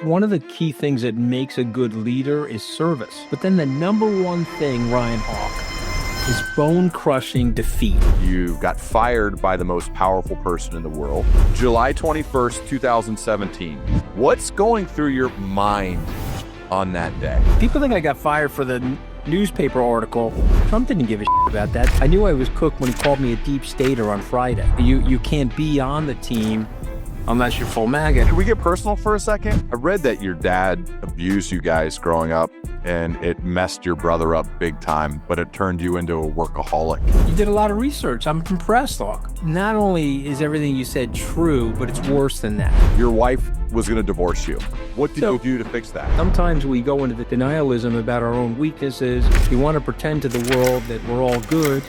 One of the key things that makes a good leader is service. But then the number one thing, Ryan Hawk, is bone-crushing defeat. You got fired by the most powerful person in the world. July 21st, 2017. What's going through your mind on that day? People think I got fired for the newspaper article. Trump didn't give a shit about that. I knew I was cooked when he called me a deep stater on Friday. You can't be on the team unless you're full MAGA. Can we get personal for a second? I read that your dad abused you guys growing up and it messed your brother up big time, but it turned you into a workaholic. You did a lot of research. I'm impressed, Hawk. Not only is everything you said true, but it's worse than that. Your wife was going to divorce you. What did you do to fix that? Sometimes we go into the denialism about our own weaknesses. We want to pretend to the world that we're all good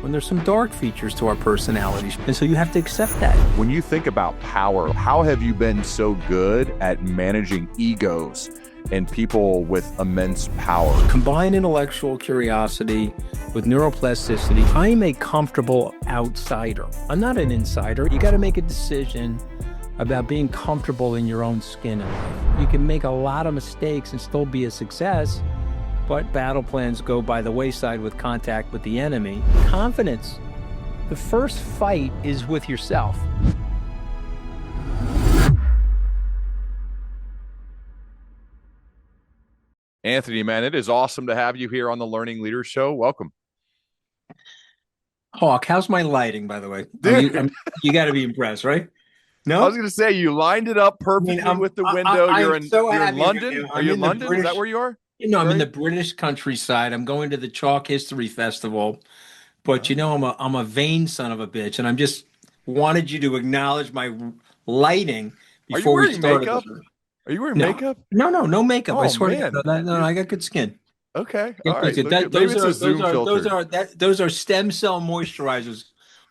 when there's some dark features to our personalities. And so you have to accept that. When you think about power, how have you been so good at managing egos and people with immense power? Combine intellectual curiosity with neuroplasticity. I'm a comfortable outsider. I'm not an insider. You got to make a decision about being comfortable in your own skin in life. You can make a lot of mistakes and still be a success, but battle plans go by the wayside with contact with the enemy. Confidence. The first fight is with yourself. Anthony, man, it is awesome to have you here on the Learning Leaders Show. Welcome. Hawk, how's my lighting, by the way? You got to be impressed, right? No? I was going to say, you lined it up perfectly with the window. You're in London? Are you in London? Is that where you are? I'm in the British countryside. I'm going to the Chalk History Festival. But, I'm a vain son of a bitch, and I'm just wanted you to acknowledge my lighting before we started. Makeup? Are you wearing makeup? No makeup. Oh, I swear man. to God. No, I got good skin. Okay. All right. Those are stem cell moisturizers.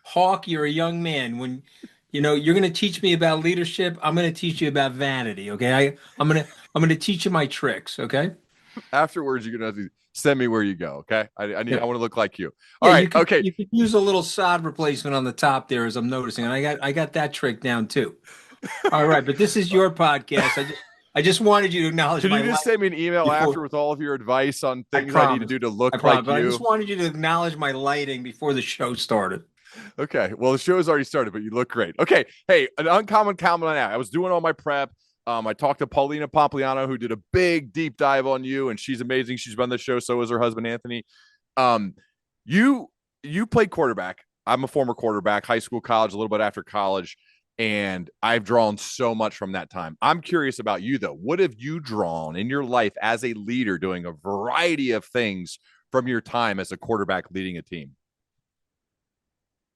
Hawk, you're a young man. When you're going to teach me about leadership, I'm going to teach you about vanity. Okay, I'm going to teach you my tricks. Okay. Afterwards, you're going to have to send me where you go. Okay. I want to look like you. All right. Okay. You could use a little sod replacement on the top there, as I'm noticing, and I got that trick down too. All right, but this is your podcast. I just wanted you to acknowledge. Can you just send me an email after with all of your advice on things I need to do to look like you? I just wanted you to acknowledge my lighting before the show started. Okay. Well, the show has already started, but you look great. Okay. Hey, an uncommon comment now. I was doing all my prep. I talked to Paulina Pompliano, who did a big deep dive on you, and she's amazing. She's been on the show. So is her husband, Anthony. You played quarterback. I'm a former quarterback, high school, college, a little bit after college. And I've drawn so much from that time. I'm curious about you, though. What have you drawn in your life as a leader doing a variety of things from your time as a quarterback leading a team?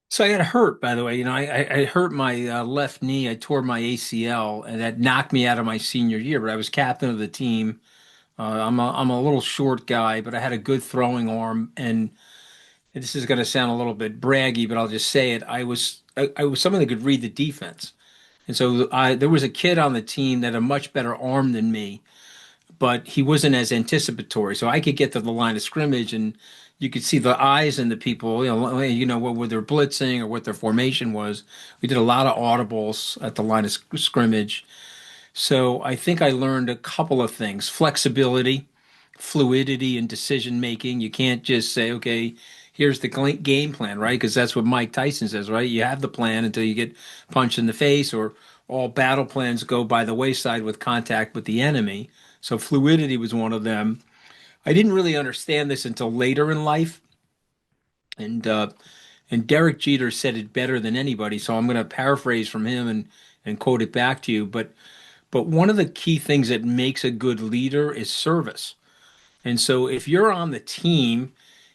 So I got hurt, by the way. I hurt my left knee. I tore my ACL, and that knocked me out of my senior year. But I was captain of the team. I'm a little short guy, but I had a good throwing arm. And this is going to sound a little bit braggy, but I'll just say it. I was someone that could read the defense. And so there was a kid on the team that had a much better arm than me, but he wasn't as anticipatory. So I could get to the line of scrimmage and you could see the eyes in the people, whether they're blitzing or what their formation was. We did a lot of audibles at the line of scrimmage. So I think I learned a couple of things: flexibility, fluidity, and decision making. You can't just say, okay, here's the game plan, right? Because that's what Mike Tyson says, right? You have the plan until you get punched in the face, or all battle plans go by the wayside with contact with the enemy. So fluidity was one of them. I didn't really understand this until later in life. And Derek Jeter said it better than anybody. So I'm going to paraphrase from him and quote it back to you. But one of the key things that makes a good leader is service. And so if you're on the team,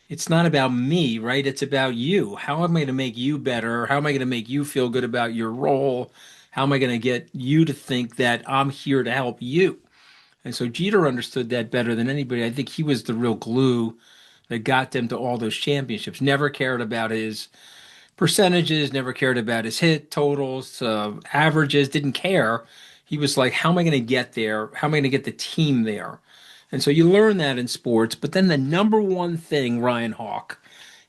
it's not about me, right? It's about you. How am I going to make you better? How am I going to make you feel good about your role? How am I going to get you to think that I'm here to help you? And so Jeter understood that better than anybody. I think he was the real glue that got them to all those championships. Never cared about his percentages, never cared about his hit totals, averages, didn't care. He was like, how am I going to get there? How am I going to get the team there? And so you learn that in sports. But then the number one thing, Ryan Hawk,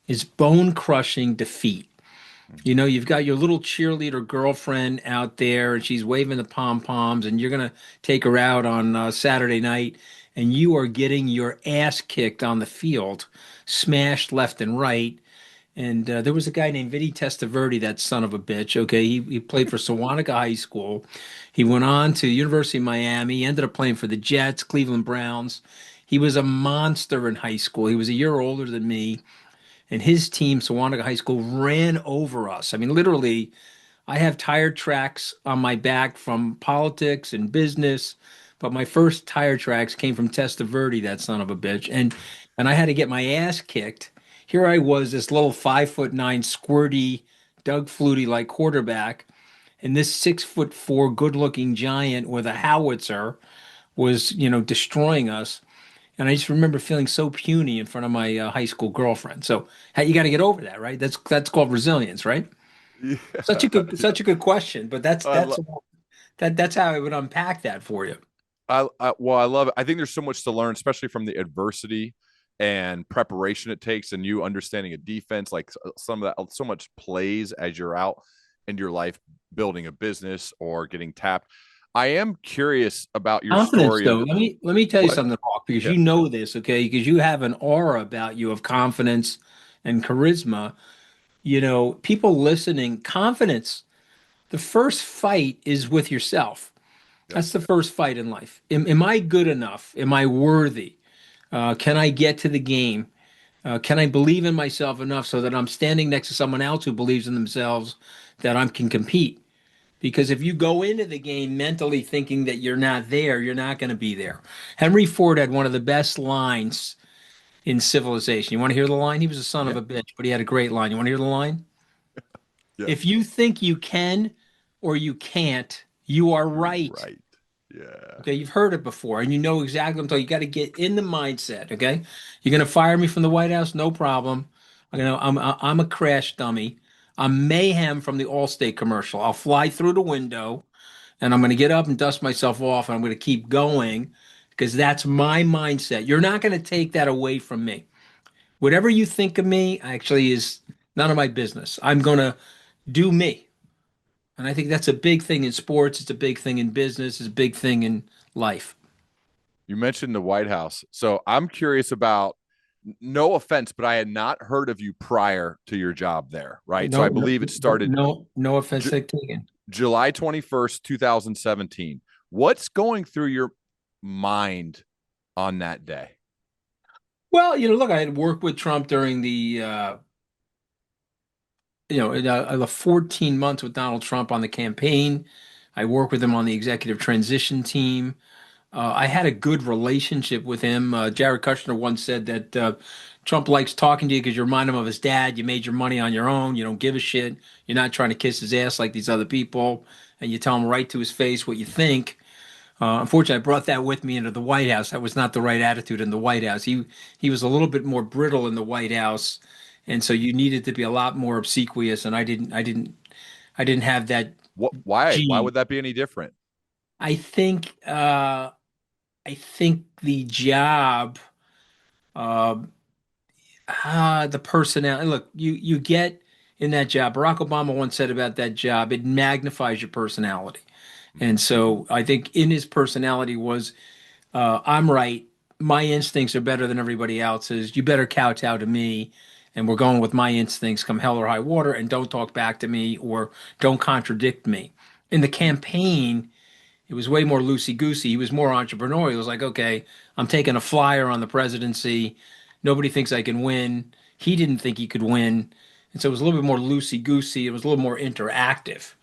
is bone-crushing defeat. You know, you've got your little cheerleader girlfriend out there, and she's waving the pom poms, and you're gonna take her out on Saturday night, and you are getting your ass kicked on the field, smashed left and right. And there was a guy named Vinny Testaverde, that son of a bitch. Okay, he played for Sewanaka High School. He went on to University of Miami. He ended up playing for the Jets, Cleveland Browns. He was a monster in high school. He was a year older than me, and his team, Sewanaka High School, ran over us. I mean, literally, I have tire tracks on my back from politics and business, but my first tire tracks came from Testaverde, that son of a bitch, and I had to get my ass kicked. Here I was, this little 5'9" squirty, Doug Flutie like quarterback, and this 6'4" good-looking giant with a howitzer was, destroying us. And I just remember feeling so puny in front of my high school girlfriend. So hey, you got to get over that, right? That's called resilience, right? Yeah, yeah. Such a good question, but that's I, lo- that's how I would unpack that for you. well, I love it. I think there's so much to learn, especially from the adversity and preparation it takes, and you understanding a defense. Like some of that, so much plays as you're out in your life building a business or getting tapped. I am curious about your Confidence, story though. of Let me tell you what? something, Hawk, because Yeah, you know this, okay? Because you have an aura about you of confidence and charisma. You know, people listening, confidence. The first fight is with yourself. yeah. That's the first fight in life. Am I good enough? Am I worthy? Can I get to the game? Can I believe in myself enough so that I'm standing next to someone else who believes in themselves that I can compete? Because if you go into the game mentally thinking that you're not there, you're not going to be there. Henry Ford had one of the best lines in civilization. You want to hear the line? He was a son of Yeah, a bitch, but he had a great line. You want to hear the line? yeah. If you think you can or you can't, you are You're right. right. Yeah. Okay, you've heard it before and you know exactly what I'm talking. You got to get in the mindset, okay? You're gonna fire me from the White House, no problem. I'm a crash dummy. I'm mayhem from the Allstate commercial. I'll fly through the window and I'm gonna get up and dust myself off and I'm gonna keep going because that's my mindset. You're not gonna take that away from me. Whatever you think of me actually is none of my business. I'm gonna do me. And I think that's a big thing in sports, it's a big thing in business, it's a big thing in life. You mentioned the White House. So I'm curious about, no offense, but I had not heard of you prior to your job there, right? So No, I no, believe it started no offense J- taken. July 21st, 2017. What's going through your mind on that day? Well, look, I had worked with Trump during the 14 months with Donald Trump on the campaign. I worked with him on the executive transition team. I had a good relationship with him. Jared Kushner once said that Trump likes talking to you because you remind him of his dad. You made your money on your own. You don't give a shit. You're not trying to kiss his ass like these other people, and you tell him right to his face what you think. Unfortunately, I brought that with me into the White House. That was not the right attitude in the White House. He was a little bit more brittle in the White House, and so you needed to be a lot more obsequious. And I didn't have that What? Why gene. would that be any different? I think I think the job, uh, the personnel. Look, you get in that job. Barack Obama once said about that job, it magnifies your personality. Mm-hmm. And so I think in his personality was I'm right. My instincts are better than everybody else's. You better kowtow to me. And we're going with my instincts come hell or high water and don't talk back to me or don't contradict me. In the campaign, it was way more loosey goosey. He was more entrepreneurial. He was like, okay, I'm taking a flyer on the presidency. Nobody thinks I can win. He didn't think he could win. And so it was a little bit more loosey goosey. It was a little more interactive.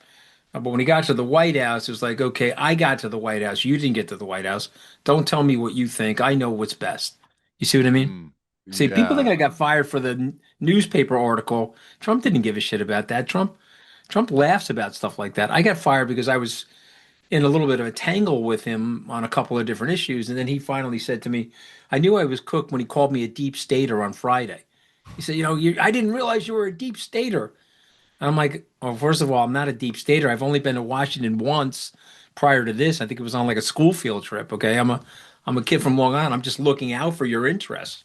But when he got to the White House, it was like, okay, I got to the White House. You didn't get to the White House. Don't tell me what you think. I know what's best. You see what I mean? Mm, See, people think yeah. I got fired for the newspaper article. Trump didn't give a shit about that. Trump laughs about stuff like that. I got fired because I was in a little bit of a tangle with him on a couple of different issues, and then he finally said to me, "I knew I was cooked when he called me a deep stater on Friday." He said, I didn't realize you were a deep stater." And I'm like, well, first of all, I'm not a deep stater. I've only been to Washington once prior to this. I think it was on like a school field trip. Okay. I'm a kid from Long Island. I'm just looking out for your interests.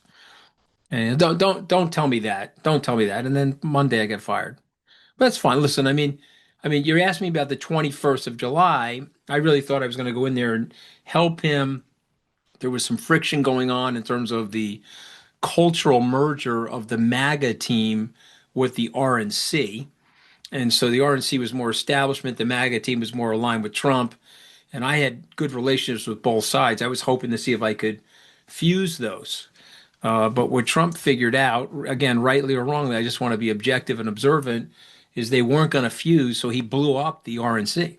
And don't tell me that. Don't tell me that. And then Monday I get fired. That's fine. Listen, I mean, you asked me about the 21st of July. I really thought I was going to go in there and help him. There was some friction going on in terms of the cultural merger of the MAGA team with the RNC. And so the RNC was more establishment, the MAGA team was more aligned with Trump. And I had good relationships with both sides. I was hoping to see if I could fuse those. But what Trump figured out, again, rightly or wrongly, I just want to be objective and observant, is they weren't going to fuse. So he blew up the RNC.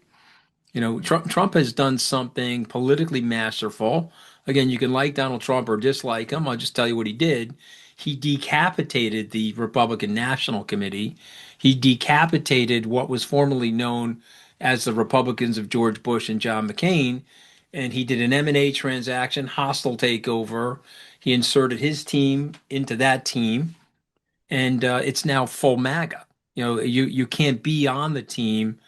You know, Trump has done something politically masterful. Again, you can like Donald Trump or dislike him. I'll just tell you what he did. He decapitated the Republican National Committee. He decapitated what was formerly known as the Republicans of George Bush and John McCain. And he did an M&A transaction, hostile takeover. He inserted his team into that team, and it's now full MAGA. You know, you can't be on the team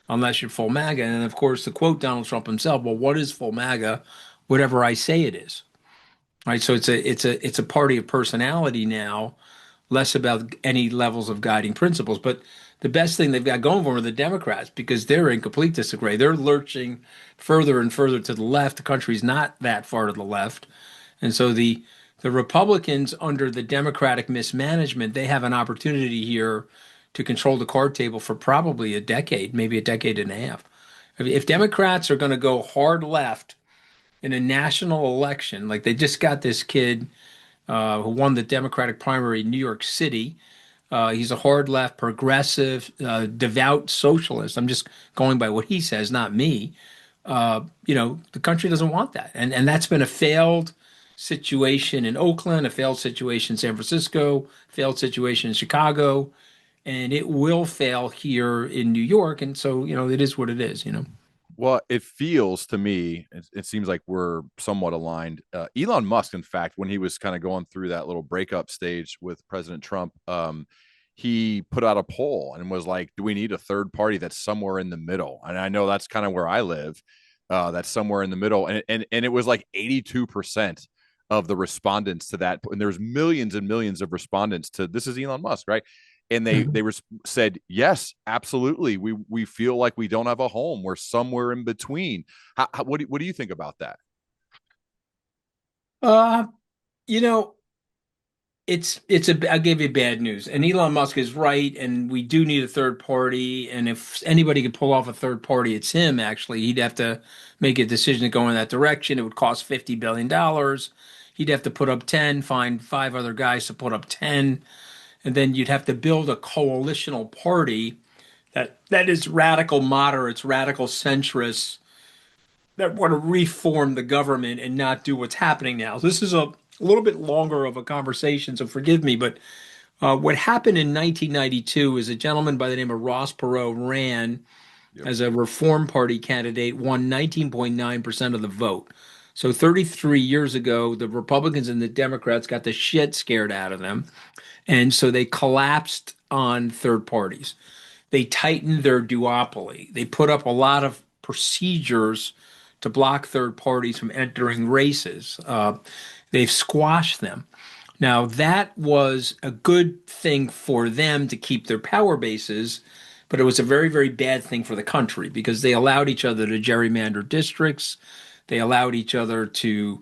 unless you're full MAGA. And of course, to quote Donald Trump himself, well, what is full MAGA? Whatever I say it is. Right. So it's a party of personality now, less about any levels of guiding principles. But the best thing they've got going for them are the Democrats because they're in complete disarray. They're lurching further and further to the left. The country's not that far to the left. And so the Republicans under the Democratic mismanagement, they have an opportunity here to control the card table for probably a decade, maybe a decade and a half. If Democrats are going to go hard left in a national election, like they just got this kid who won the Democratic primary in New York City. He's a hard left, progressive, devout socialist. I'm just going by what he says, not me. You know, the country doesn't want that. And that's been a failed situation in Oakland, a failed situation in San Francisco, failed situation in Chicago, and it will fail here in New York. And so, you know, it is what it is, you know. Well, it feels to me, it seems like we're somewhat aligned. Elon Musk, in fact, when he was kind of going through that little breakup stage with President Trump, he put out a poll and was like, do we need a third party that's somewhere in the middle? And I know that's kind of where I live. That's somewhere in the middle. And it was like 82% of the respondents to that. And there's millions and millions of respondents to this is Elon Musk, right? And they were said yes, absolutely. We feel like we don't have a home. We're somewhere in between. What do you think about that? Uh, you know, I'll give you bad news. And Elon Musk is right, and we do need a third party. And if anybody could pull off a third party, it's him, actually. He'd have to make a decision to go in that direction. It would cost $50 billion. He'd have to put up 10, find five other guys to put up 10, and then you'd have to build a coalitional party that is radical moderates, radical centrists that want to reform the government and not do what's happening now. This is a little bit longer of a conversation, so forgive me, but what happened in 1992 is a gentleman by the name of Ross Perot ran Yep. as a Reform Party candidate, won 19.9% of the vote. So 33 years ago, the Republicans and the Democrats got the shit scared out of them. And so they collapsed on third parties. They tightened their duopoly. They put up a lot of procedures to block third parties from entering races. They've squashed them. Now, that was a good thing for them to keep their power bases, but it was a very, very bad thing for the country because they allowed each other to gerrymander districts. They allowed each other to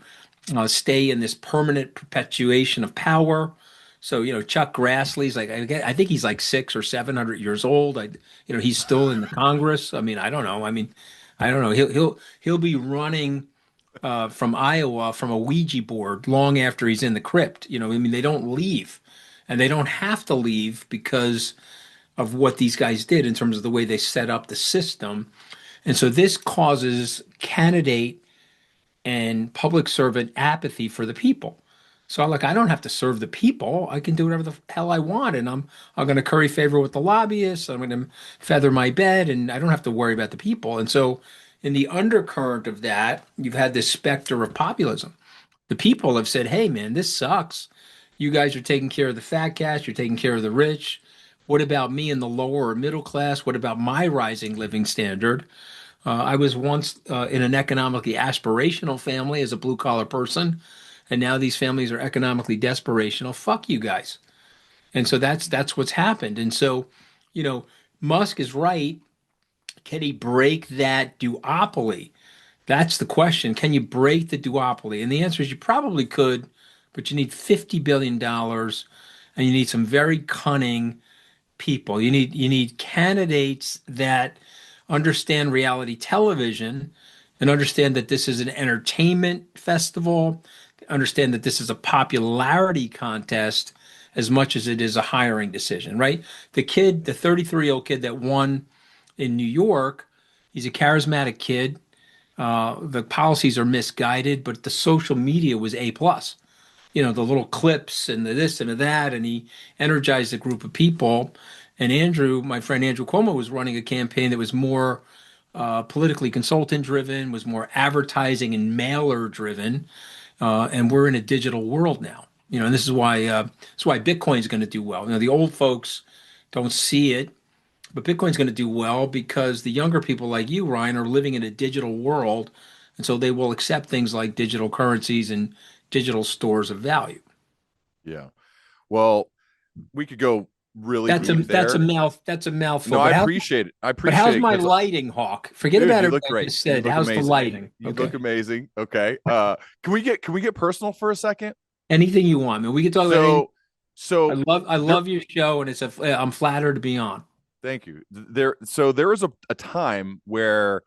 stay in this permanent perpetuation of power. So, you know, Chuck Grassley's like, I think he's like 600 or 700 years old. He's still in the Congress. I mean, I don't know. I mean, I don't know. He'll be running from Iowa from a Ouija board long after he's in the crypt. You know, I mean, they don't leave, and they don't have to leave because of what these guys did in terms of the way they set up the system. And so this causes candidate and public servant apathy for the people. So like I don't have to serve the people. I can do whatever the hell I want. And I'm going to curry favor with the lobbyists. I'm going to feather my bed and I don't have to worry about the people. And so in the undercurrent of that, you've had this specter of populism. The people have said, hey man, this sucks. You guys are taking care of the fat cats, you're taking care of the rich. What about me in the lower or middle class? What about my rising living standard? I was once in an economically aspirational family as a blue collar person, and now these families are economically desperational. Fuck you guys. And so that's what's happened. And so, you know, Musk is right. Can he break that duopoly? That's the question. Can you break the duopoly? And the answer is you probably could, but you need $50 billion and you need some very cunning people. You need candidates that understand reality television and understand that this is an entertainment festival, understand that this is a popularity contest as much as it is a hiring decision, right? The kid, the 33-year-old kid that won in New York, he's a charismatic kid. The policies are misguided, but the social media was A plus. The little clips and the this and the that, and he energized a group of people. And Andrew, my friend Andrew Cuomo, was running a campaign that was more politically consultant driven, was more advertising and mailer driven. And we're in a digital world now. And this is why Bitcoin's going to do well. The old folks don't see it, but Bitcoin's going to do well because the younger people like you, Ryan, are living in a digital world. And so they will accept things like digital currencies and digital stores of value. Yeah. Well, we could go really That's a deep that's a there. mouth that's a mouthful. No, I appreciate it. I But appreciate how's it my because, lighting, Hawk? Forget dude, about you look everything I great. just You said. look How's the amazing. lighting? You look Okay. amazing. Okay. Can we get personal for a second? Anything you want, man. We can talk about anything. So I so love I there love your show, and I'm flattered to be on. thank you. There was a time where,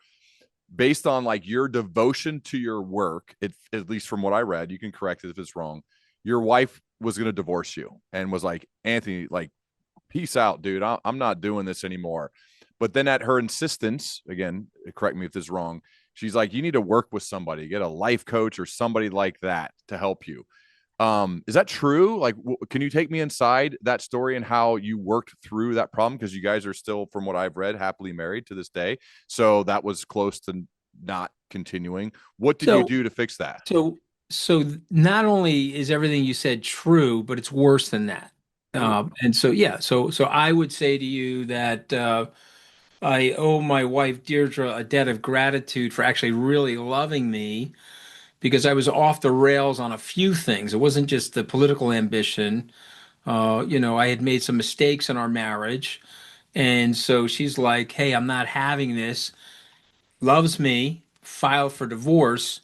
based on like your devotion to your work, at least from what I read, you can correct it if it's wrong. Your wife was going to divorce you and was like, Anthony, like, peace out, dude. I'm not doing this anymore. But then at her insistence, again, correct me if this is wrong, she's like, you need to work with somebody, get a life coach or somebody like that to help you. Is that true? Like, can you take me inside that story and how you worked through that problem? Because you guys are still, from what I've read, happily married to this day. So that was close to not continuing. What did you So do to fix that? so so not only is everything you said true, but it's worse than that. Oh, And so yeah, so I would say to you that I owe my wife Deirdre a debt of gratitude for actually really loving me because I was off the rails on a few things. It wasn't just the political ambition. I had made some mistakes in our marriage. And so she's like, hey, I'm not having this, loves me, filed for divorce.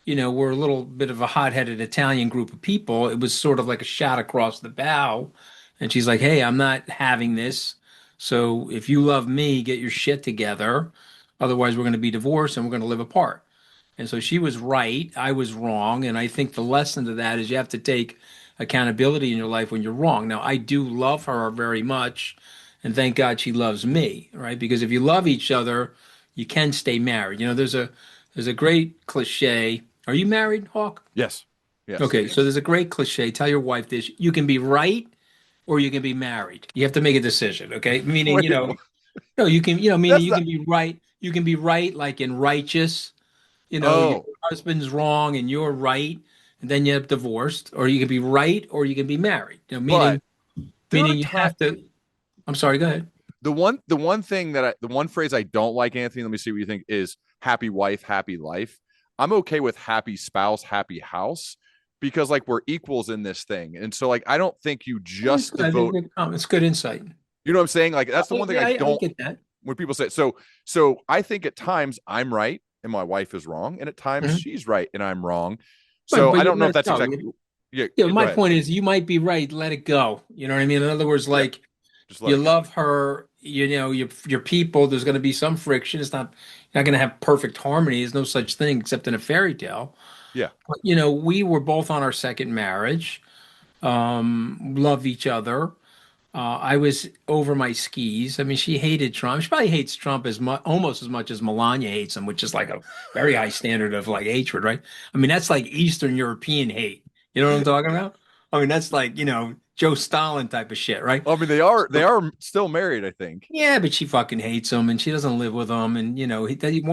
We're a little bit of a hot-headed Italian group of people. It was sort of like a shot across the bow. And she's like, hey, I'm not having this. So if you love me, get your shit together. Otherwise, we're going to be divorced and we're going to live apart. And so she was right. I was wrong. And I think the lesson to that is you have to take accountability in your life when you're wrong. Now, I do love her very much. And thank God she loves me, right? Because if you love each other, you can stay married. There's a great cliche. Are you married, Hawk? yes, yes. Okay, so there's a great cliche. Tell your wife this. You can be right or you can be married. You have to make a decision, okay? Meaning, Wait, no, you can, meaning that's you not. can be right. You can be right like in righteous, your Oh, husband's wrong and you're right, and then you have divorced, or you can be right or you can be married. but Meaning, there are meaning you times. have to. I'm sorry, go ahead. The one phrase I don't like, Anthony, let me see what you think, is happy wife, happy life. I'm okay with happy spouse, happy house, because like we're equals in this thing. And so like I don't think you It's just good. I think devote, it's good insight. you know what I'm saying? Like that's the one thing Yeah, I I don't, get that. when people say so I think at times I'm right and my wife is wrong, and at times Mhm. she's right and I'm wrong. But So but I you don't know let if it that's go. exactly. Yeah, Yeah, go my ahead. point is you might be right, let it go. You know what I mean? In other words, Yeah, like just let you it go. love her, your people, there's gonna be some friction. You're not gonna have perfect harmony. There's no such thing except in a fairy tale. Yeah. But we were both on our second marriage, love each other. I was over my skis. I mean, she hated Trump. She probably hates Trump almost as much as Melania hates him, which is like a very high standard of like hatred, right? I mean, that's like Eastern European hate. You know what I'm talking about? I mean, that's like, Joe Stalin type of shit, right? I mean, they So, are still married, I think. yeah, but she fucking hates him and she doesn't live with him. And,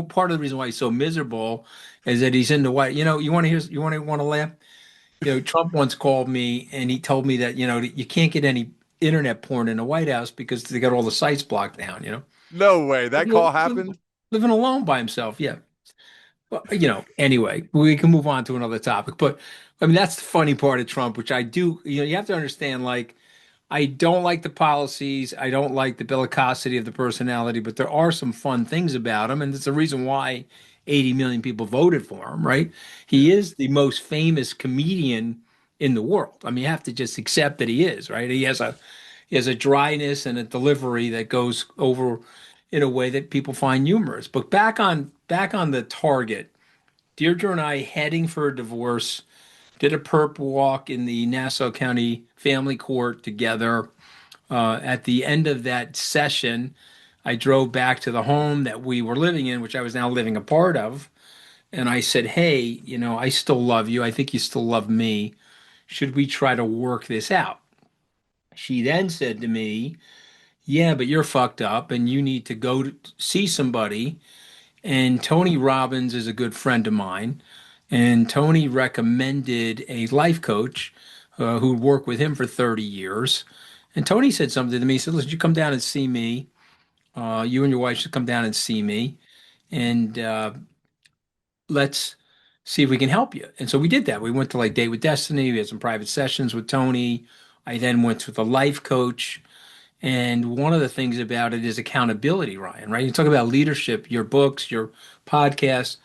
part of the reason why he's so miserable is that he's in the white. You want to laugh? Trump once called me and he told me that, you can't get any internet porn in the White House because they got all the sites blocked down. No way. That call Living happened. living alone by himself. Yeah. Well, anyway, we can move on to another topic. But I mean, that's the funny part of Trump, which I do, you have to understand, like, I don't like the policies. I don't like the bellicosity of the personality, but there are some fun things about him, and it's the reason why 80 million people voted for him, right? Yeah. He is the most famous comedian in the world. I mean, you have to just accept that he is, right? He has a dryness and a delivery that goes over in a way that people find humorous. But back on the target, Deirdre and I heading for a divorce, did a perp walk in the Nassau County Family Court together. At the end of that session, I drove back to the home that we were living in, which I was now living a part of. And I said, hey, I still love you. I think you still love me. Should we try to work this out? She then said to me, yeah, but you're fucked up and you need to go to see somebody. And Tony Robbins is a good friend of mine. And Tony recommended a life coach who'd worked with him for 30 years. And Tony said something to me. He said, listen, you come down and see me. You and your wife should come down and see me. And let's see if we can help you. And so we did that. We went to like Date with Destiny. We had some private sessions with Tony. I then went with a life coach. And one of the things about it is accountability, Ryan, right? You talk about leadership, your books, your podcasts.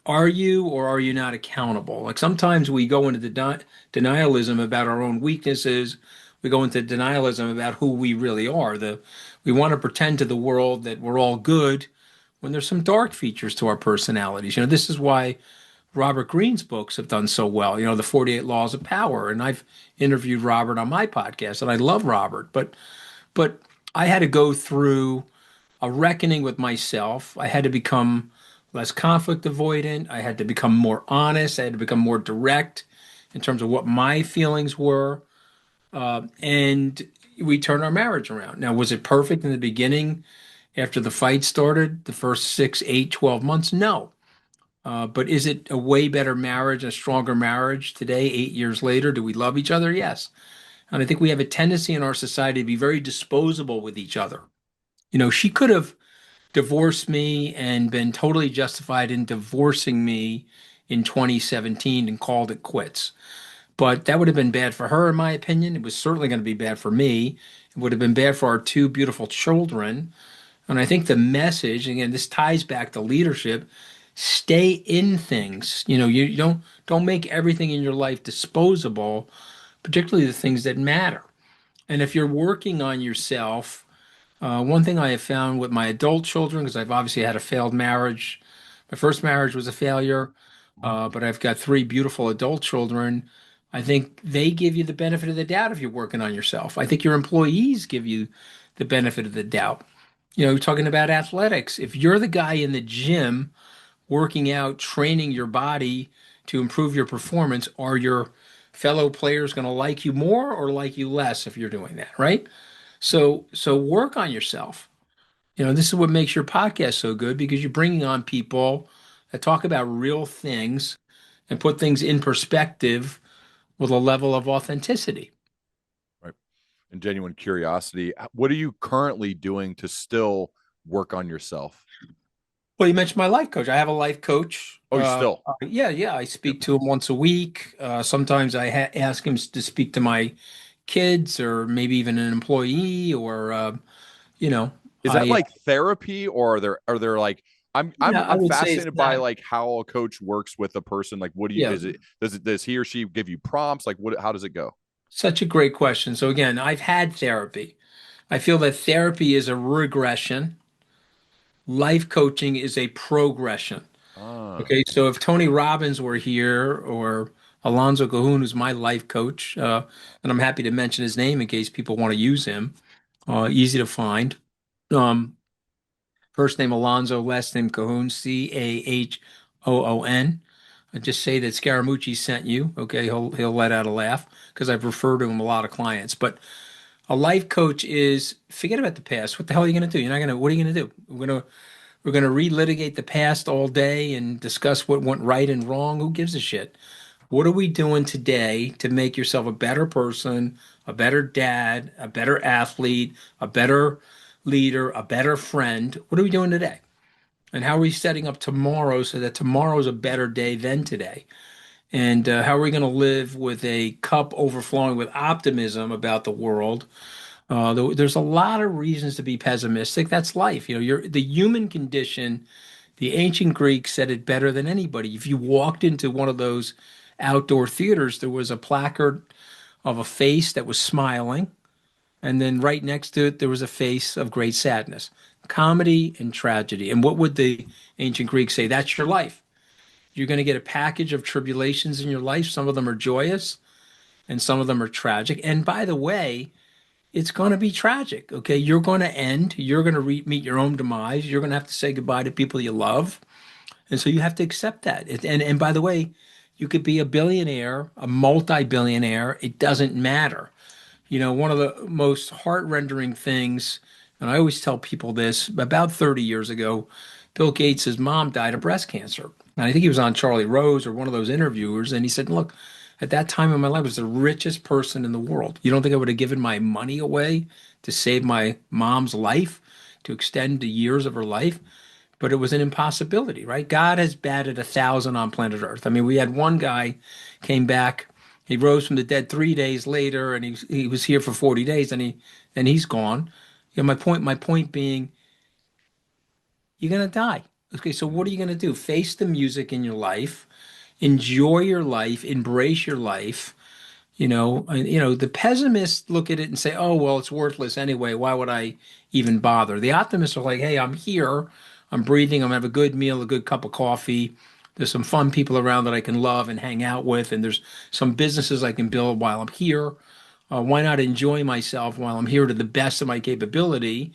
Are you or are you not accountable? Like sometimes we go into the denialism about our own weaknesses. We go into denialism about who we really are. We want to pretend to the world that we're all good when there's some dark features to our personalities. This is why Robert Greene's books have done so well. The 48 Laws of Power. And I've interviewed Robert on my podcast, and I love Robert, but I had to go through a reckoning with myself. I had to become less conflict avoidant. I had to become more honest. I had to become more direct in terms of what my feelings were. And we turned our marriage around. Now, was it perfect in the beginning after the fight started, the first 6, 8, 12 months? No. But is it a way better marriage, a stronger marriage today, 8 years later? Do we love each other? Yes. And I think we have a tendency in our society to be very disposable with each other. She could have divorced me and been totally justified in divorcing me in 2017 and called it quits. But that would have been bad for her, in my opinion. It was certainly going to be bad for me. It would have been bad for our two beautiful children. And I think the message, again, this ties back to leadership. Stay in things. You don't make everything in your life disposable, particularly the things that matter. And if you're working on yourself, one thing I have found with my adult children, because I've obviously had a failed marriage. My first marriage was a failure, but I've got three beautiful adult children. I think they give you the benefit of the doubt if you're working on yourself. I think your employees give you the benefit of the doubt. Talking about athletics, if you're the guy in the gym working out, training your body to improve your performance, are your fellow players going to like you more or like you less if you're doing that, right? So work on yourself. This is what makes your podcast so good because you're bringing on people that talk about real things and put things in perspective with a level of authenticity. Right. And genuine curiosity. What are you currently doing to still work on yourself? Well, you mentioned my life coach. I have a life coach. Oh, you still. Yeah, yeah. I Yep. speak to him once a week. Sometimes I ask him to speak to my kids or maybe even an employee or, you know, Is that I, like therapy, or are there like yeah, I I'm would say it's fascinated by not, like how a coach works with a person. Like, what do you yeah, is it does he or she give you prompts? Like, what how does it go? such a great question. So again, I've had therapy. I feel that therapy is a regression. Life coaching is a progression. Ah, Okay, so if Tony Robbins were here or Alonzo Cahoon, who's my life coach, and I'm happy to mention his name in case people want to use him, easy to find. Um, First name Alonzo, last name Cahoon, Cahoon. Just say that Scaramucci sent you. Okay, he'll let out a laugh because I've referred to him a lot of clients. But a life coach is forget about the past. What the hell are you going to do? You're not going to. What are you going to do? We're going to relitigate the past all day and discuss what went right and wrong. Who gives a shit? What are we doing today to make yourself a better person, a better dad, a better athlete, a better leader, a better friend? What are we doing today? And how are we setting up tomorrow so that tomorrow is a better day than today? And how are we going to live with a cup overflowing with optimism about the world? There's a lot of reasons to be pessimistic. That's life. The human condition. The ancient Greeks said it better than anybody. If you walked into one of those outdoor theaters, there was a placard of a face that was smiling, and then right next to it, there was a face of great sadness. Comedy and tragedy. And what would the ancient Greeks say? That's your life. You're going to get a package of tribulations in your life. Some of them are joyous and some of them are tragic. And by the way, it's going to be tragic. Okay. You're going to end. You're going to meet your own demise. You're going to have to say goodbye to people you love. And so you have to accept that. And by the way, you could be a billionaire, a multi-billionaire. It doesn't matter. One of the most heart-rendering things, and I always tell people this, about 30 years ago, Bill Gates' mom died of breast cancer. And I think he was on Charlie Rose or one of those interviewers, and he said, look, at that time in my life, I was the richest person in the world. You don't think I would have given my money away to save my mom's life, to extend the years of her life? But it was an impossibility, right? God has batted 1,000 on planet Earth. I mean, we had one guy came back, he rose from the dead 3 days later, and he was here for 40 days, and he's gone. My point being, you're gonna die. Okay, so what are you gonna do? Face the music in your life, enjoy your life, embrace your life. The pessimists look at it and say, "Oh, well, it's worthless anyway. Why would I even bother?" The optimists are like, "Hey, I'm here. I'm breathing. I'm gonna have a good meal, a good cup of coffee. There's some fun people around that I can love and hang out with, and there's some businesses I can build while I'm here. Why not enjoy myself while I'm here to the best of my capability?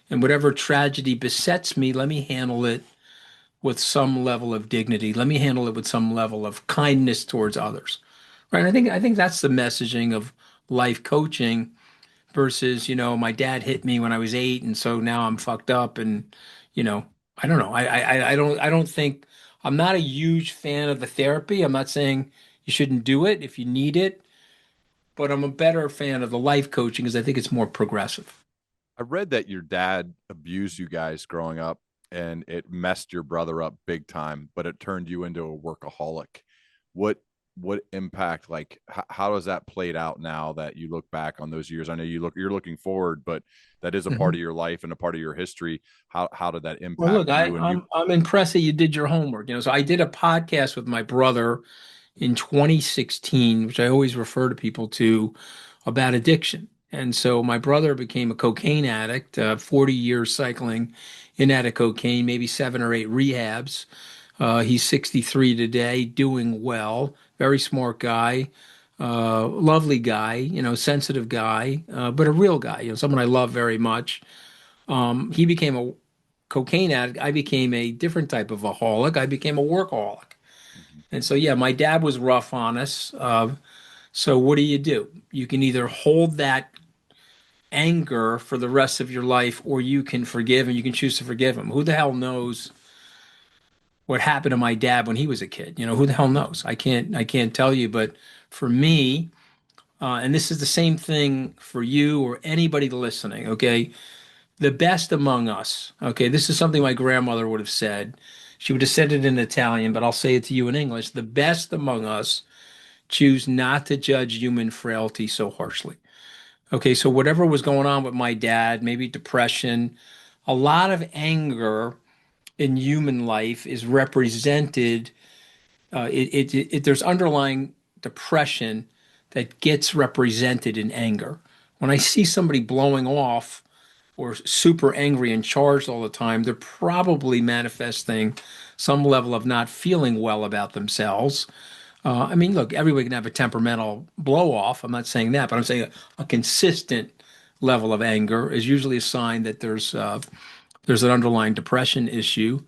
And whatever tragedy besets me, let me handle it with some level of dignity. Let me handle it with some level of kindness towards others." Right. I think that's the messaging of life coaching versus, my dad hit me when I was 8, and so now I'm fucked up. And, you know, I don't know. I don't think I'm not a huge fan of the therapy. I'm not saying you shouldn't do it if you need it, but I'm a better fan of the life coaching because I think it's more progressive. I read that your dad abused you guys growing up and it messed your brother up big time, but it turned you into a workaholic. What what impact, like how does that played out now that you look back on those years? I know you're looking forward, but that is a part Mhm. of your life and a part of your history. How did that Well, impact look, you and you? I'm impressed that you did your homework. So I did a podcast with my brother in 2016, which I always refer to people to about addiction. And so my brother became a cocaine addict, 40 years cycling in out of cocaine, maybe 7 or 8 rehabs. He's 63 today, doing well, very smart guy, lovely guy, sensitive guy, but a real guy, someone I love very much. He became a cocaine addict. I became a different type of a holic. I became a workaholic. Mhm. And so, yeah, my dad was rough on us. So what do? You can either hold that anger for the rest of your life, or you can forgive and you can choose to forgive him. Who the hell knows what happened to my dad when he was a kid? Who the hell knows? I can't tell you. But for me, and this is the same thing for you or anybody listening, okay? The best among us, okay? This is something my grandmother would have said. She would have said it in Italian, but I'll say it to you in English. The best among us choose not to judge human frailty so harshly. Okay, so whatever was going on with my dad, maybe depression, a lot of anger in human life is represented. There's underlying depression that gets represented in anger. When I see somebody blowing off or super angry and charged all the time, they're probably manifesting some level of not feeling well about themselves. I mean, look, everybody can have a temperamental blow off. I'm not saying that, but I'm saying a consistent level of anger is usually a sign that there's an underlying depression issue.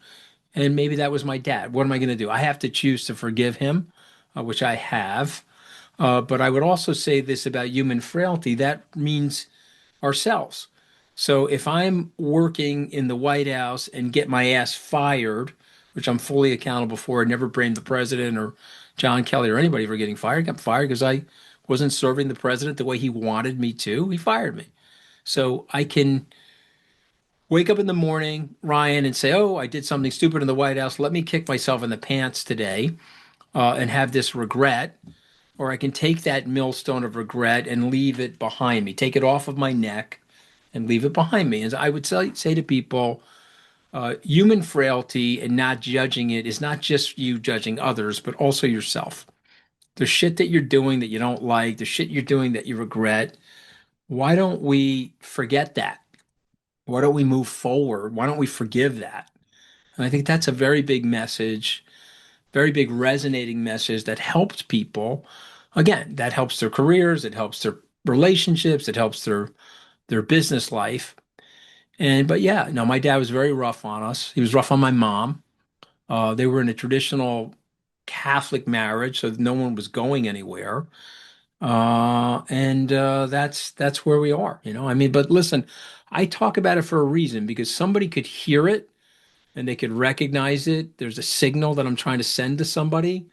And maybe that was my dad. What am I going to do? I have to choose to forgive him, which I have. But I would also say this about human frailty. That means ourselves. So if I'm working in the White House and get my ass fired, which I'm fully accountable for, I never blamed the president or John Kelly or anybody for getting fired. I got fired because I wasn't serving the president the way he wanted me to. He fired me. So I can wake up in the morning, Ryan, and say, "Oh, I did something stupid in the White House. Let me kick myself in the pants today." and have this regret, or I can take that millstone of regret and leave it behind me, take it off of my neck and leave it behind me. And I would say to people, human frailty and not judging it is not just you judging others, but also yourself. The shit that you're doing that you don't like, the shit you're doing that you regret. Why don't we forget that? Why don't we move forward? Why don't we forgive that? And I think that's a very big message, very big resonating message that helps people. Again, that helps their careers, it helps their relationships, it helps their business life. And but yeah, no, my dad was very rough on us. He was rough on my mom. They were in a traditional Catholic marriage, so no one was going anywhere. And that's where we are, you know. I mean, but listen, I talk about it for a reason because somebody could hear it and they could recognize it. There's a signal that I'm trying to send to somebody.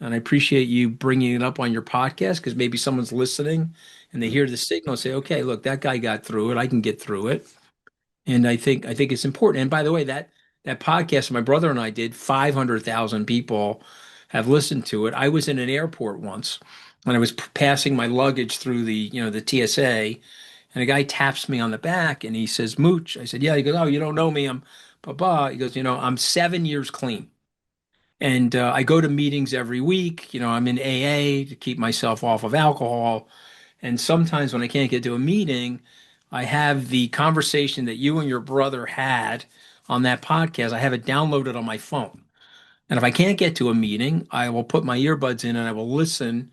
And I appreciate you bringing it up on your podcast because maybe someone's listening and they hear the signal and say, okay, look, that guy got through it. I can get through it. And I think it's important. And by the way, that podcast my brother and I did, 500,000 people have listened to it. I was in an airport once when I was passing my luggage through the TSA, and a guy taps me on the back and he says, "Mooch." I said, "Yeah." He goes, "Oh, you don't know me. I'm blah." He goes, "I'm 7 years clean." And I go to meetings every week. I'm in AA to keep myself off of alcohol. And sometimes when I can't get to a meeting, I have the conversation that you and your brother had on that podcast. I have it downloaded on my phone. And if I can't get to a meeting, I will put my earbuds in and I will listen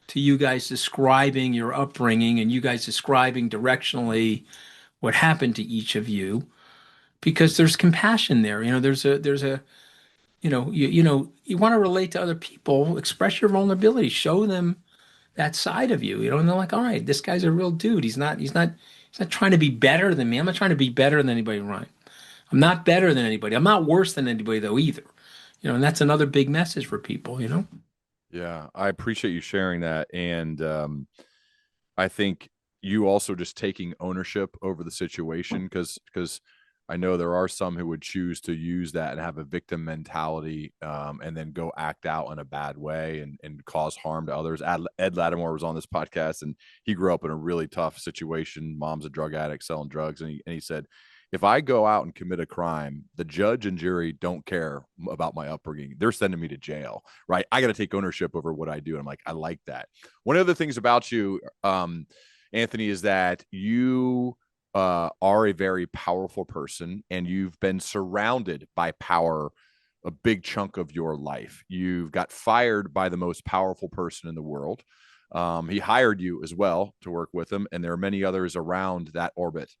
to you guys describing your upbringing and you guys describing directionally what happened to each of you because there's compassion there. There's a you want to relate to other people, express your vulnerability, show them that side of you, and they're like, all right, this guy's a real dude. He's not trying to be better than me. I'm not trying to be better than anybody, Ryan. I'm not better than anybody. I'm not worse than anybody though either. And that's another big message for people. Yeah, I appreciate you sharing that. And I think you also just taking ownership over the situation because I know there are some who would choose to use that and have a victim mentality and then go act out in a bad way and cause harm to others. Ed Lattimore was on this podcast and he grew up in a really tough situation. Mom's a drug addict selling drugs. And he said, if I go out and commit a crime, the judge and jury don't care about my upbringing. They're sending me to jail, right? I got to take ownership over what I do. And I'm like, I like that. One of the things about you, Anthony, is that you are a very powerful person and you've been surrounded by power a big chunk of your life. You've got fired by the most powerful person in the world. He hired you as well to work with him, and there are many others around that orbit.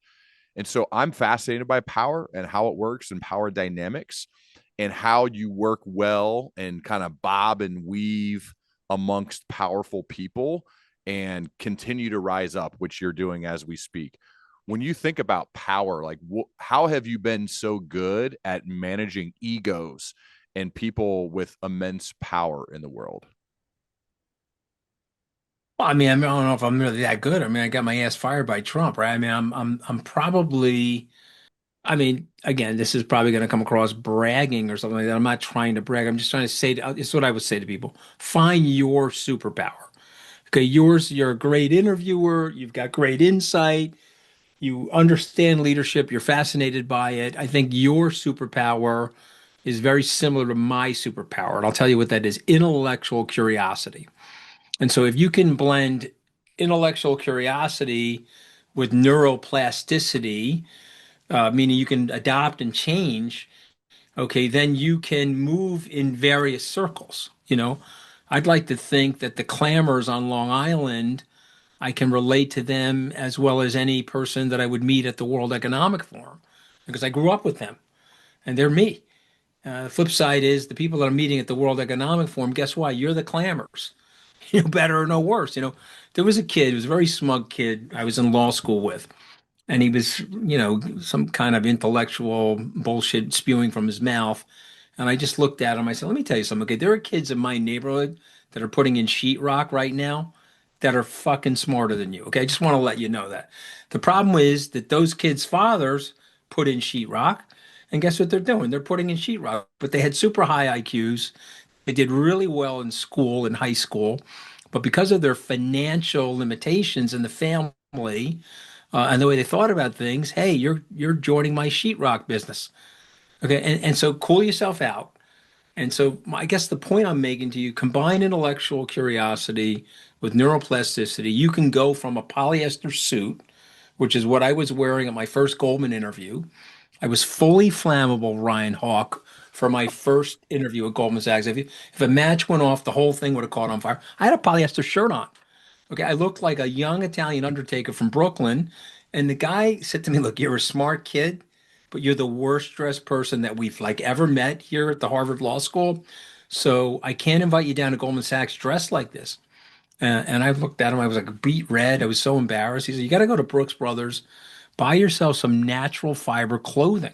And so I'm fascinated by power and how it works and power dynamics and how you work well and kind of bob and weave amongst powerful people and continue to rise up, which you're doing as we speak. When you think about power, like how have you been so good at managing egos and people with immense power in the world? Well, I don't know if I'm really that good. I got my ass fired by Trump, right? I'm probably. Again, this is probably going to come across bragging or something like that. I'm not trying to brag. I'm just trying to say, it's what I would say to people. Find your superpower. Okay, you're a great interviewer. You've got great insight. You understand leadership. You're fascinated by it. I think your superpower is very similar to my superpower. And I'll tell you what that is: intellectual curiosity. And so if you can blend intellectual curiosity with neuroplasticity, meaning you can adopt and change, okay, then you can move in various circles. I'd like to think that the clammers on Long Island, I can relate to them as well as any person that I would meet at the World Economic Forum because I grew up with them and they're me. The flip side is the people that I'm meeting at the World Economic Forum, guess what? You're the clammers, better or no worse. There was a kid, he was a very smug kid I was in law school with. And he was, some kind of intellectual bullshit spewing from his mouth. And I just looked at him. I said, let me tell you something. Okay, there are kids in my neighborhood that are putting in sheetrock right now that are fucking smarter than you. Okay, I just want to let you know that. The problem is that those kids' fathers put in sheetrock. And guess what they're doing? They're putting in sheetrock, but they had super high IQs. They did really well in school, in high school, but because of their financial limitations in the family and the way they thought about things, hey, you're joining my sheetrock business. Okay, and so cool yourself out. And so I guess the point I'm making to you, combine intellectual curiosity with neuroplasticity, you can go from a polyester suit, which is what I was wearing at my first Goldman interview. I was fully flammable, Ryan Hawk, for my first interview at Goldman Sachs. If a match went off, the whole thing would have caught on fire. I had a polyester shirt on. Okay, I looked like a young Italian undertaker from Brooklyn, and the guy said to me, "Look, you're a smart kid, but you're the worst dressed person that we've like ever met here at the Harvard Law School. So I can't invite you down to Goldman Sachs dressed like this." And I looked at him. I was like beet red. I was so embarrassed. He said, "You got to go to Brooks Brothers, buy yourself some natural fiber clothing."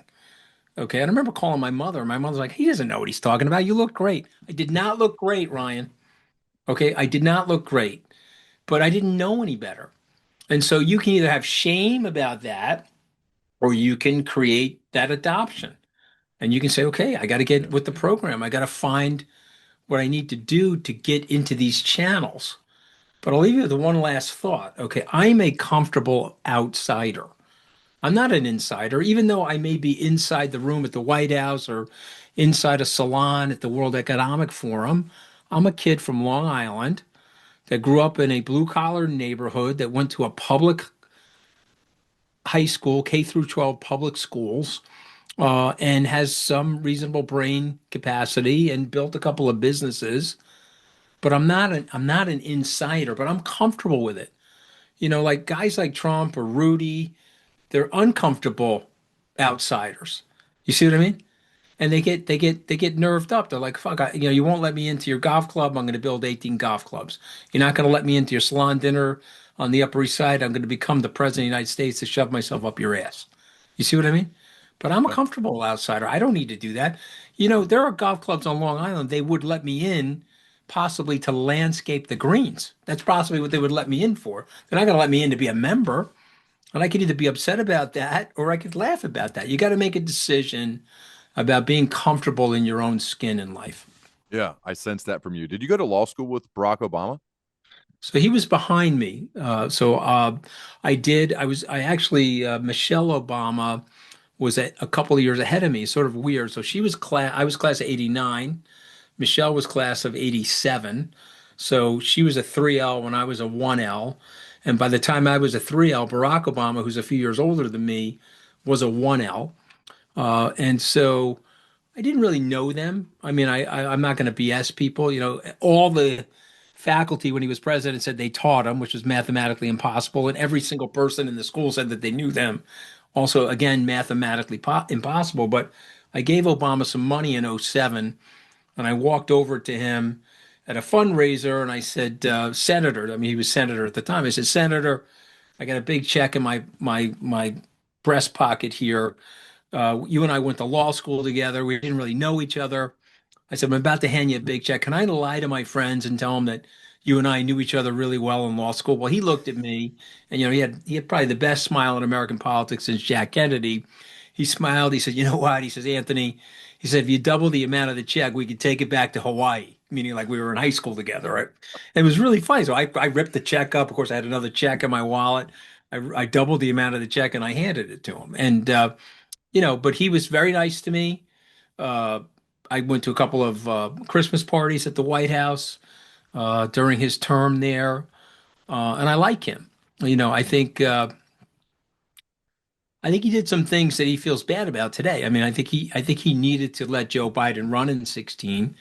Okay, and I remember calling my mother. My mother's like, "He doesn't know what he's talking about. You look great." I did not look great, Ryan. Okay, I did not look great, but I didn't know any better. And so you can either have shame about that or you can create that adoption. And you can say, okay, I got to get Yeah. with the program. I got to find what I need to do to get into these channels. But I'll leave you with one last thought. Okay, I'm a comfortable outsider. I'm not an insider, even though I may be inside the room at the White House or inside a salon at the World Economic Forum. I'm a kid from Long Island that grew up in a blue collar neighborhood that went to a public high school, K through 12 public schools, and has some reasonable brain capacity and built a couple of businesses. But I'm not an insider, but I'm comfortable with it. You know, like guys like Trump or Rudy, they're uncomfortable outsiders. You see what I mean? And they get nerved up. They're like, "Fuck, you won't let me into your golf club. I'm going to build 18 golf clubs. You're not going to let me into your salon dinner on the Upper East Side. I'm going to become the president of the United States to shove myself up your ass." You see what I mean? But I'm a Yeah. comfortable outsider. I don't need to do that. You know, there are golf clubs on Long Island. They would let me in possibly to landscape the greens. That's possibly what they would let me in for. They're not going to let me in to be a member. And I could either be upset about that or I could laugh about that. You got to make a decision about being comfortable in your own skin in life. Yeah. I sense that from you. Did you go to law school with Barack Obama? So he was behind me. I did. I actually, Michelle Obama was a couple of years ahead of me, sort of weird. So I was class of 89. Michelle was class of 87. So she was a 3L when I was a 1L. And by the time I was a 3L, Barack Obama, who's a few years older than me, was a 1L. And so I didn't really know them. I mean, I'm not going to BS people. You know, all the faculty when he was president said they taught him, which was mathematically impossible, and every single person in the school said that they knew them. Also, again, mathematically impossible. But I gave Obama some money in '07, and I walked over to him at a fundraiser, and I said, "Senator," I mean, he was senator at the time. I said, "Senator, I got a big check in my breast pocket here. You and I went to law school together. We didn't really know each other. I said, I'm about to hand you a big check. Can I lie to my friends and tell them that you and I knew each other really well in law school?" Well, he looked at me and, he had probably the best smile in American politics since Jack Kennedy. He smiled. He said, "You know what?" He says, "Anthony," he said, "if you double the amount of the check, we could take it back to Hawaii," meaning like we were in high school together, right? And it was really funny. So I ripped the check up. Of course, I had another check in my wallet. I doubled the amount of the check and I handed it to him. And, but he was very nice to me. Uh, I went to a couple of Christmas parties at the White House during his term there, and I like him. I think he did some things that he feels bad about today. I mean, I think he needed to let Joe Biden run in 16.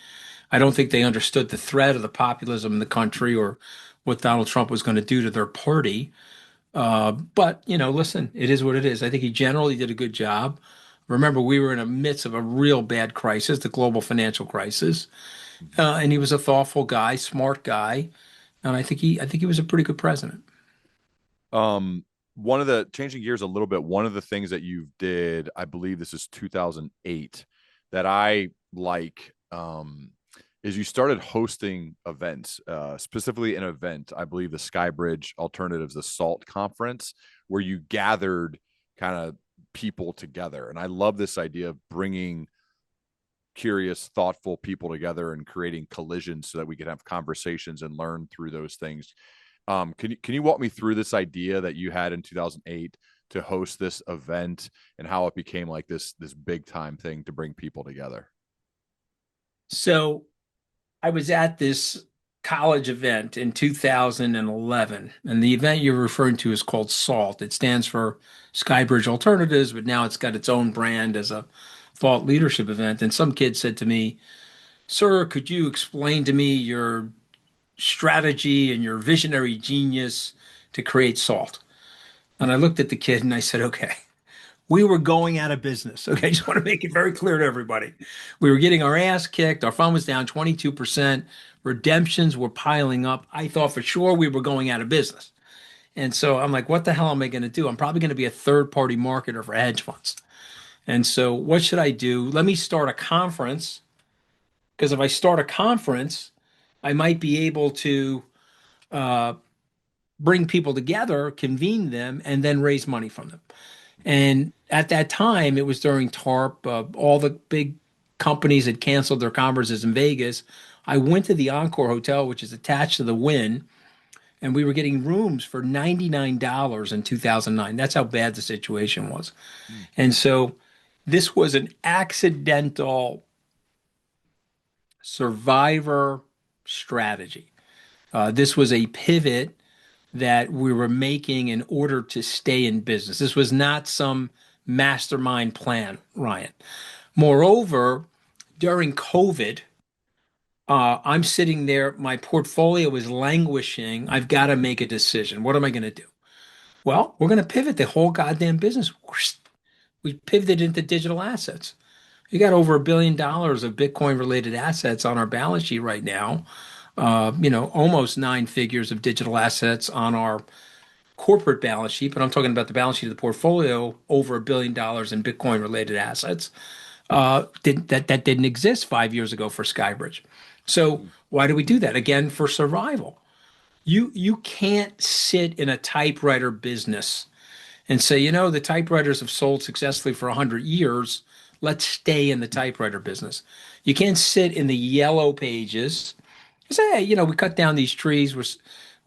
I don't think they understood the threat of the populism in the country or what Donald Trump was going to do to their party. But listen, it is what it is. I think he generally did a good job. Remember, we were in the midst of a real bad crisis, the global financial crisis, and he was a thoughtful guy, smart guy, and I think he was a pretty good president. One of the changing gears a little bit, one of the things that you did, I believe this is 2008, that I like, is you started hosting events, specifically an event, I believe the SkyBridge Alternatives, the SALT conference, where you gathered kind of people together. And I love this idea of bringing curious, thoughtful people together and creating collisions so that we can have conversations and learn through those things. Can you walk me through this idea that you had in 2008 to host this event and how it became like this big time thing to bring people together? So I was at this college event in 2011, and the event you're referring to is called SALT. It stands for SkyBridge Alternatives, but now it's got its own brand as a thought leadership event. And some kid said to me, "Sir, could you explain to me your strategy and your visionary genius to create SALT?" And I looked at the kid and I said, "Okay, we were going out of business." Okay, I just want to make it very clear to everybody. We were getting our ass kicked. Our fund was down 22%. Redemptions were piling up. I thought for sure we were going out of business. And so I'm like, what the hell am I going to do? I'm probably going to be a third party marketer for hedge funds. And so what should I do? Let me start a conference, because if I start a conference, I might be able to uh, bring people together, convene them, and then raise money from them. And at that time, it was during TARP. All the big companies had canceled their conferences in Vegas. I went to the Encore Hotel, which is attached to the Wynn, and we were getting rooms for $99 in 2009. That's how bad the situation was. Mm. And so this was an accidental survivor strategy. This was a pivot that we were making in order to stay in business. This was not some mastermind plan, Ryan. Moreover, during COVID, I'm sitting there, my portfolio is languishing. I've got to make a decision. What am I going to do? Well, we're going to pivot the whole goddamn business. We pivoted into digital assets. We got over $1 billion of Bitcoin related assets on our balance sheet right now. Almost nine figures of digital assets on our corporate balance sheet, but I'm talking about the balance sheet of the portfolio, over $1 billion in Bitcoin related assets. That didn't exist 5 years ago for SkyBridge. So Mm. why do we do that? Again, for survival. You can't sit in a typewriter business and say, the typewriters have sold successfully for 100 years. Let's stay in the typewriter business. You can't sit in the yellow pages and say, hey, we cut down these trees.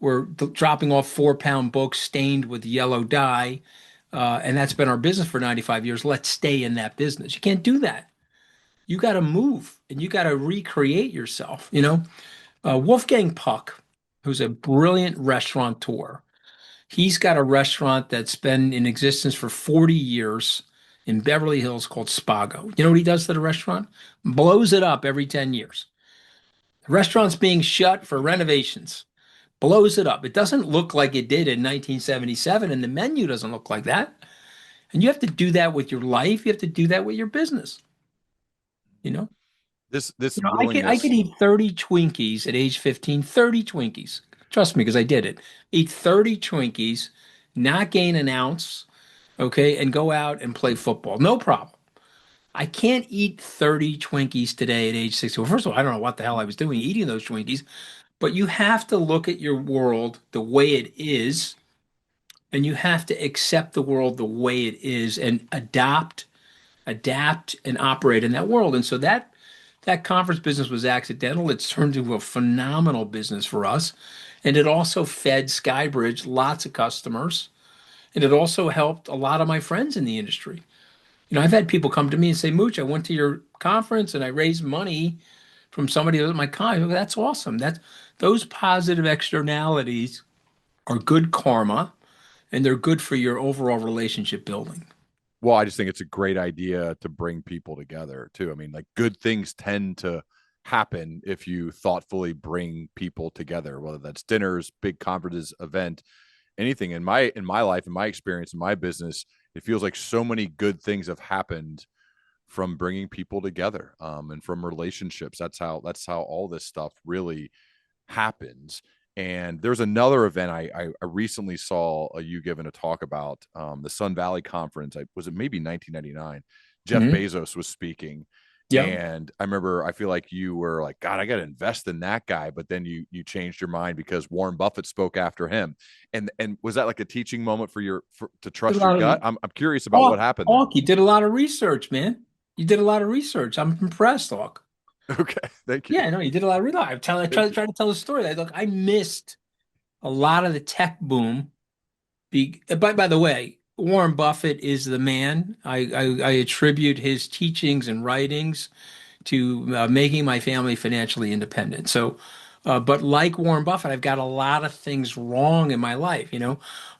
We're dropping off 4-pound books stained with yellow dye. And that's been our business for 95 years. Let's stay in that business. You can't do that. You got to move and you got to recreate yourself. Wolfgang Puck, who's a brilliant restaurateur, he's got a restaurant that's been in existence for 40 years in Beverly Hills called Spago. You know what he does to the restaurant? Blows it up every 10 years. The restaurant's being shut for renovations. Blows it up. It doesn't look like it did in 1977, and the menu doesn't look like that. And you have to do that with your life. You have to do that with your business. You know, This I could willingness. eat 30 Twinkies at age 15, 30 Twinkies. Trust me, because I did it. Eat 30 Twinkies, not gain an ounce, okay, and go out and play football. No problem. I can't eat 30 Twinkies today at age 60. Well, first of all, I don't know what the hell I was doing eating those Twinkies, but you have to look at your world the way it is, and you have to accept the world the way it is and adapt, and operate in that world. And so that conference business was accidental. It's turned into a phenomenal business for us. And it also fed SkyBridge lots of customers. And it also helped a lot of my friends in the industry. I've had people come to me and say, Mooch, I went to your conference and I raised money from somebody that was my client. That's awesome. Those positive externalities are good karma and they're good for your overall relationship building. Well, I just think it's a great idea to bring people together too. I mean, like good things tend to happen if you thoughtfully bring people together, whether that's dinners, big conferences, event, anything. In my life, in my experience, in my business, it feels like so many good things have happened from bringing people together, and from relationships. That's how all this stuff really happens. And there's another event I recently saw you giving a talk about, the Sun Valley Conference. Was it maybe 1999? Jeff Mhm. Bezos was speaking, Yep. and I remember I feel like you were like, God, I got to invest in that guy, but then you changed your mind because Warren Buffett spoke after him. And was that like a teaching moment to Did a trust your lot of gut? I'm curious about what happened there. He did a lot of research, man. You did a lot of research. I'm impressed, Hawk. Okay, thank you. Yeah, no, you did a lot of research. I Thank you. try to tell the story. Look, I missed a lot of the tech boom. By the way, Warren Buffett is the man. I attribute his teachings and writings to making my family financially independent. So, but like Warren Buffett, I've got a lot of things wrong in my life.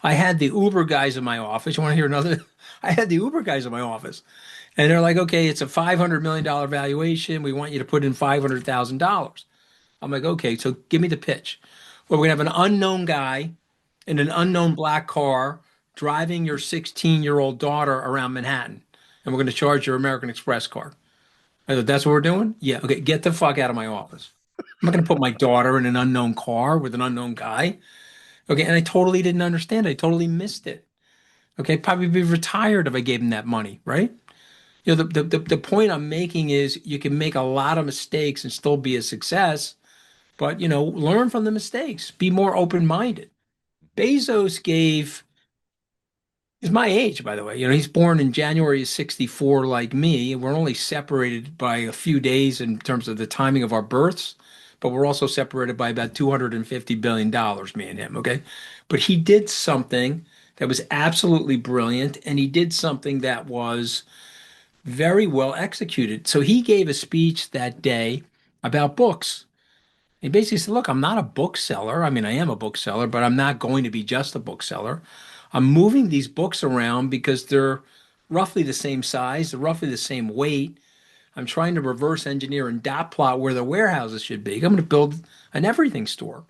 I had the Uber guys in my office. You want to hear another? I had the Uber guys in my office, and they're like, "Okay, it's a $500 million valuation. We want you to put in $500,000." I'm like, "Okay, so give me the pitch." Well, we're gonna have an unknown guy in an unknown black car driving your 16-year-old daughter around Manhattan, and we're going to charge your American Express card. I thought, that's what we're doing? Yeah, okay, get the fuck out of my office. I'm not going to put my daughter in an unknown car with an unknown guy. Okay, and I totally didn't understand. I totally missed it. Okay, probably be retired if I gave him that money, right? The point I'm making is you can make a lot of mistakes and still be a success, but learn from the mistakes. Be more open-minded. Bezos gave He's my age, by the way. He's born in January of 64 like me. We're only separated by a few days in terms of the timing of our births, but we're also separated by about $250 billion, me and him, okay? But he did something that was absolutely brilliant, and he did something that was very well executed. So he gave a speech that day about books. He basically said, look, I'm not a bookseller. I mean, I am a bookseller, but I'm not going to be just a bookseller. I'm moving these books around because they're roughly the same size, they're roughly the same weight. I'm trying to reverse engineer and dot plot where the warehouses should be. I'm going to build an everything store.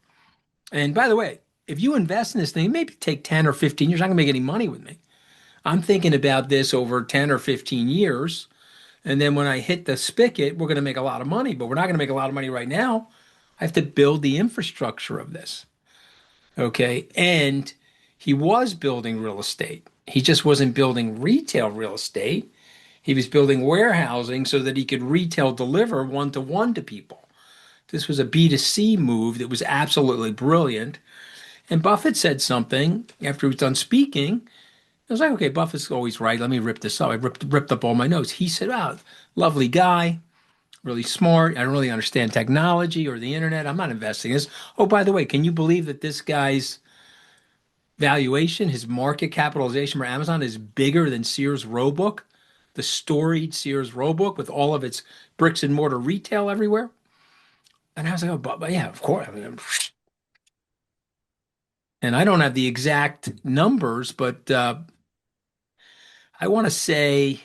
And by the way, if you invest in this thing, maybe take 10 or 15 years, you're not going to make any money with me. I'm thinking about this over 10 or 15 years. And then when I hit the spigot, we're going to make a lot of money, but we're not going to make a lot of money right now. I have to build the infrastructure of this. Okay. And he was building real estate. He just wasn't building retail real estate. He was building warehousing so that he could retail deliver one to one to people. This was a B2C move that was absolutely brilliant. And Buffett said something after he was done speaking. I was like, okay, Buffett's always right. Let me rip this up. I ripped up all my notes. He said, wow, lovely guy, really smart. I don't really understand technology or the internet. I'm not investing in this. Oh, by the way, can you believe that this guy's valuation, his market capitalization for Amazon is bigger than Sears Roebuck, the storied Sears Roebuck with all of its bricks and mortar retail everywhere? And I was like, oh, but yeah, of course. I mean, and I don't have the exact numbers, but I want to say,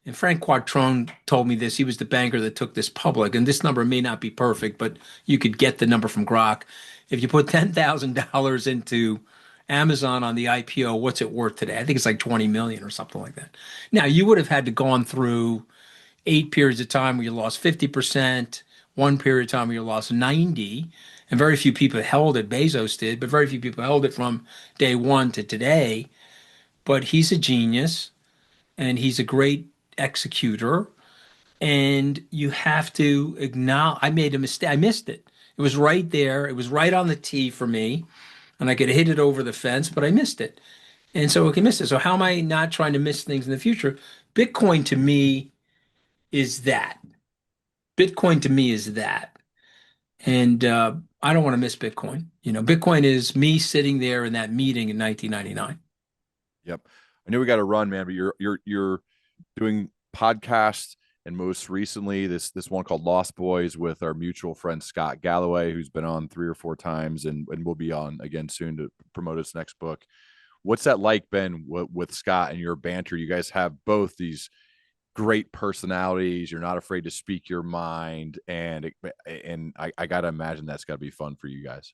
and Frank Quattrone told me this. He was the banker that took this public, and this number may not be perfect, but you could get the number from Grok. If you put $10,000 into Amazon on the IPO, what's it worth today? I think it's like 20 million or something like that. Now, you would have had to gone through 8 periods of time where you lost 50%, one period of time where you lost 90, and very few people held it. Bezos did, but very few people held it from day one to today. But he's a genius and he's a great executor. And you have to acknowledge, I made a mistake. I missed it. It was right there. It was right on the tee for me. And I could hit it over the fence, but I missed it. And so I can miss it. So how am I not trying to miss things in the future? Bitcoin to me is that. Bitcoin to me is that. And I don't want to miss Bitcoin. Bitcoin is me sitting there in that meeting in 1999. Yep. I know we got to run, man, but you're doing podcasts, and most recently this one called Lost Boys with our mutual friend Scott Galloway, who's been on 3 or 4 times and will be on again soon to promote his next book. What's that like, Ben, with Scott and your banter? You guys have both these great personalities. You're not afraid to speak your mind, and I got to imagine that's got to be fun for you guys.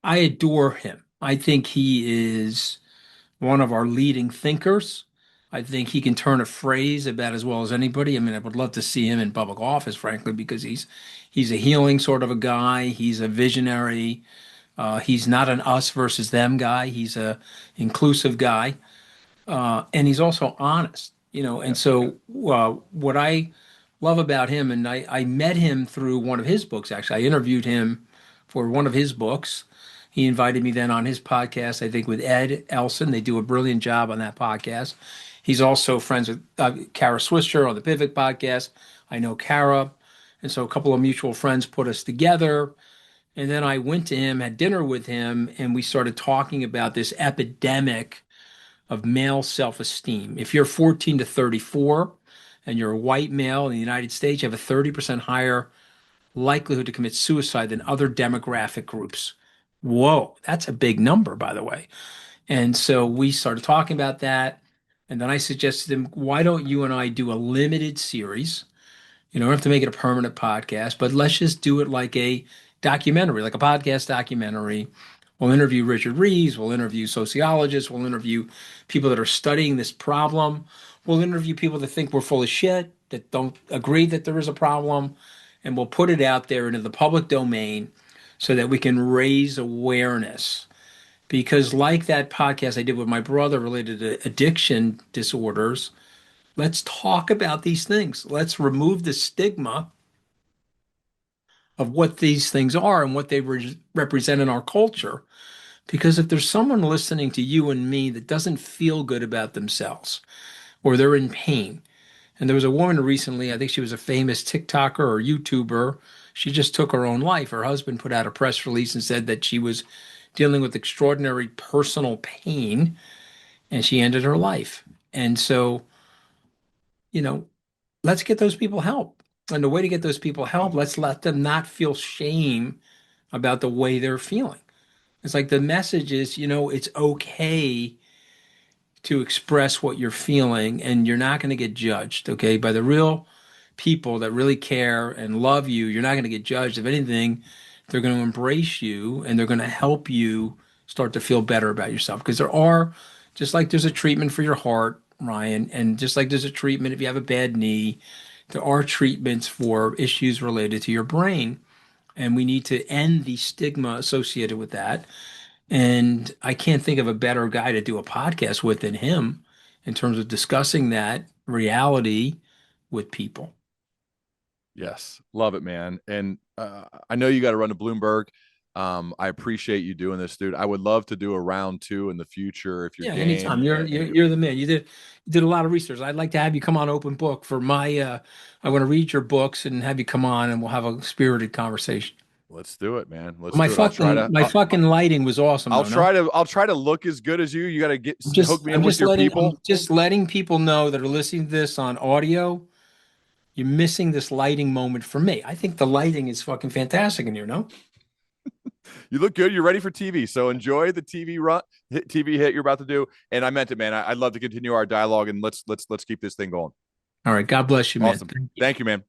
I adore him. I think he is one of our leading thinkers. I think he can turn a phrase about as well as anybody. I mean, I would love to see him in public office, frankly, because he's a healing sort of a guy. He's a visionary. He's not an us versus them guy. He's a inclusive guy, and he's also honest. And Yep. so what I love about him, and I met him through one of his books. Actually, I interviewed him for one of his books. He invited me then on his podcast, I think with Ed Elson. They do a brilliant job on that podcast. He's also friends with Kara Swisher on the Pivot podcast. I know Kara. And so a couple of mutual friends put us together. And then I went to him, had dinner with him, and we started talking about this epidemic of male self-esteem. If you're 14 to 34 and you're a white male in the United States, you have a 30% higher likelihood to commit suicide than other demographic groups. Whoa, that's a big number, by the way. And so we started talking about that. And then I suggested to him, why don't you and I do a limited series? You don't have to make it a permanent podcast, but let's just do it like a documentary, like a podcast documentary. We'll interview Richard Reeves, we'll interview sociologists, we'll interview people that are studying this problem. We'll interview people that think we're full of shit, that don't agree that there is a problem, and we'll put it out there into the public domain so that we can raise awareness. Because, like that podcast I did with my brother related to addiction disorders, let's talk about these things. Let's remove the stigma of what these things are and what they represent in our culture. Because if there's someone listening to you and me that doesn't feel good about themselves or they're in pain, and there was a woman recently, I think she was a famous TikToker or YouTuber, she just took her own life. Her husband put out a press release and said that she was dealing with extraordinary personal pain and she ended her life. And so, you know, let's get those people help. And the way to get those people help, let's let them not feel shame about the way they're feeling. It's like the message is, it's okay to express what you're feeling and you're not going to get judged, okay? By the real people that really care and love you, you're not going to get judged. If anything, they're going to embrace you and they're going to help you start to feel better about yourself. Because just like there's a treatment for your heart, Ryan, and just like there's a treatment if you have a bad knee, there are treatments for issues related to your brain. And we need to end the stigma associated with that. And I can't think of a better guy to do a podcast with than him in terms of discussing that reality with people. Yes, love it, man. And I know you got to run to Bloomberg. I appreciate you doing this, dude. I would love to do a round two in the future if you're Yeah, anytime. game. You're the man. You did a lot of research. I'd like to have you come on open book for my I want to read your books and have you come on and we'll have a spirited conversation. Let's do it, man. Let's My do it. I'll try fucking to. my fucking lighting was awesome I'll though, no? try to. I'll try to look as good as you. You got to get hook me in with your I'm people. just letting people know that are listening to this on audio, you're missing this lighting moment for me. I think the lighting is fucking fantastic in here, no? You look good. You're ready for TV. So enjoy the TV hit you're about to do. And I meant it, man. I'd love to continue our dialogue and let's keep this thing going. All right, God bless you, man. Awesome. Thank you, man.